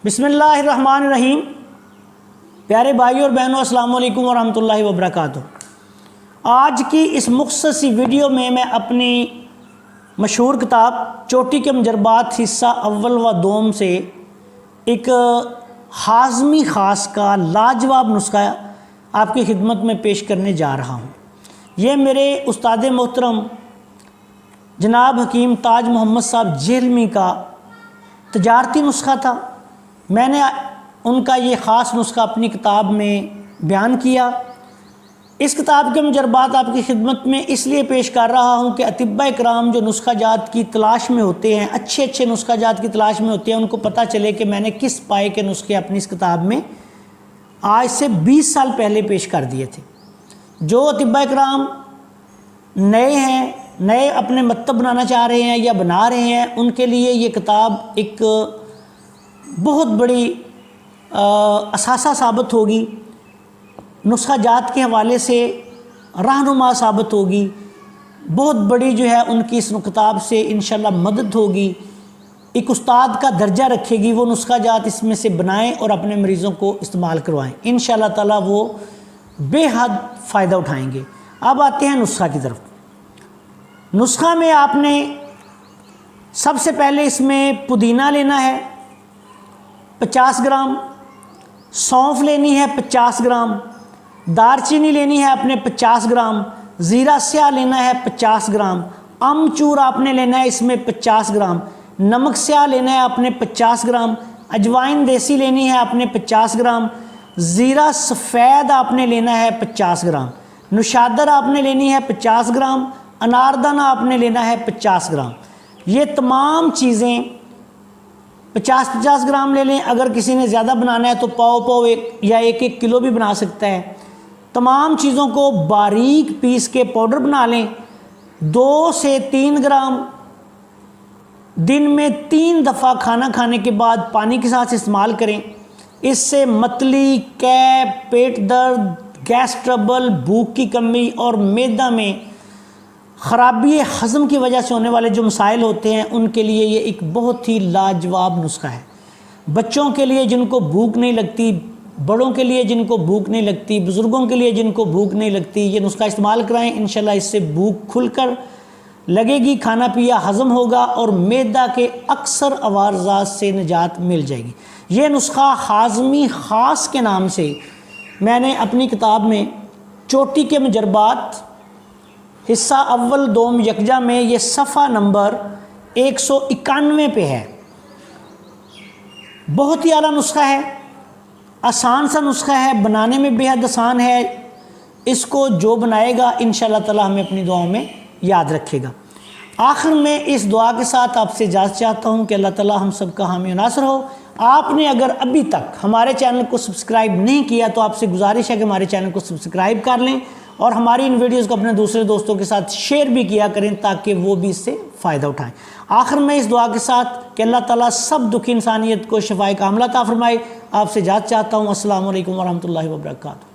بسم اللہ الرحمن الرحیم۔ پیارے بھائی اور بہنوں، السلام علیکم ورحمۃ اللہ وبرکاتہ۔ آج کی اس مختصر سی ویڈیو میں اپنی مشہور کتاب چوٹی کے مجربات حصہ اول و دوم سے ایک ہاضمی خاص کا لاجواب نسخہ آپ کی خدمت میں پیش کرنے جا رہا ہوں۔ یہ میرے استاد محترم جناب حکیم تاج محمد صاحب جہلمی کا تجارتی نسخہ تھا۔ میں نے ان کا یہ خاص نسخہ اپنی کتاب میں بیان کیا۔ اس کتاب کے مجربات آپ کی خدمت میں اس لیے پیش کر رہا ہوں کہ اطباء کرام جو نسخہ جات کی تلاش میں ہوتے ہیں، اچھے نسخہ جات کی تلاش میں ہوتے ہیں، ان کو پتہ چلے کہ میں نے کس پائے کے نسخے اپنی اس کتاب میں آج سے 20 سال پہلے پیش کر دیے تھے۔ جو اطباء کرام نئے ہیں، نئے اپنے مکتب بنانا چاہ رہے ہیں یا بنا رہے ہیں، ان کے لیے یہ کتاب ایک بہت بڑی اثاثہ ثابت ہوگی، نسخہ جات کے حوالے سے رہنما ثابت ہوگی، بہت بڑی جو ہے ان کی اس کتاب سے انشاءاللہ مدد ہوگی، ایک استاد کا درجہ رکھے گی۔ وہ نسخہ جات اس میں سے بنائیں اور اپنے مریضوں کو استعمال کروائیں، انشاءاللہ تعالیٰ وہ بے حد فائدہ اٹھائیں گے۔ اب آتے ہیں نسخہ کی طرف۔ نسخہ میں آپ نے سب سے پہلے اس میں پودینہ لینا ہے 50 گرام، سونف لینی ہے 50 گرام، دار چینی لینی ہے اپنے 50 گرام، زیرہ سیاہ لینا ہے 50 گرام، امچور آپ نے لینا ہے اس میں 50 گرام، نمک سیاہ لینا ہے اپنے 50 گرام، اجوائن دیسی لینی ہے اپنے 50 گرام، زیرہ سفید آپ نے لینا ہے 50 گرام، نشادر آپ نے لینی ہے 50 گرام، اناردانہ آپ نے لینا ہے 50 گرام۔ یہ تمام چیزیں 50 گرام لے لیں۔ اگر کسی نے زیادہ بنانا ہے تو پاؤ یا ایک کلو بھی بنا سکتا ہے۔ تمام چیزوں کو باریک پیس کے پاؤڈر بنا لیں۔ 2 سے 3 گرام دن میں 3 دفعہ کھانا کھانے کے بعد پانی کے ساتھ استعمال کریں۔ اس سے متلی، قے، پیٹ درد، گیس ٹربل، بھوک کی کمی اور معدہ میں خرابی ہضم کی وجہ سے ہونے والے جو مسائل ہوتے ہیں ان کے لیے یہ ایک بہت ہی لاجواب نسخہ ہے۔ بچوں کے لیے جن کو بھوک نہیں لگتی، بڑوں کے لیے جن کو بھوک نہیں لگتی، بزرگوں کے لیے جن کو بھوک نہیں لگتی، یہ نسخہ استعمال کرائیں، انشاءاللہ اس سے بھوک کھل کر لگے گی، کھانا پیا ہضم ہوگا اور معدہ کے اکثر عوارضات سے نجات مل جائے گی۔ یہ نسخہ ہاضمی خاص کے نام سے میں نے اپنی کتاب میں چوٹی کے مجربات حصہ اول دوم یکجا میں یہ صفحہ نمبر 191 پہ ہے۔ بہت ہی اعلیٰ نسخہ ہے، آسان سا نسخہ ہے، بنانے میں بے حد آسان ہے۔ اس کو جو بنائے گا انشاءاللہ تعالیٰ ہمیں اپنی دعاؤں میں یاد رکھے گا۔ آخر میں اس دعا کے ساتھ آپ سے اجازت چاہتا ہوں کہ اللہ تعالیٰ ہم سب کا حامی و ناصر ہو۔ آپ نے اگر ابھی تک ہمارے چینل کو سبسکرائب نہیں کیا تو آپ سے گزارش ہے کہ ہمارے چینل کو سبسکرائب کر لیں اور ہماری ان ویڈیوز کو اپنے دوسرے دوستوں کے ساتھ شیئر بھی کیا کریں تاکہ وہ بھی اس سے فائدہ اٹھائیں۔ آخر میں اس دعا کے ساتھ کہ اللہ تعالیٰ سب دکھی انسانیت کو شفائے کاملہ عطا فرمائے، آپ سے اجازت چاہتا ہوں۔ السلام علیکم ورحمۃ اللہ وبرکاتہ۔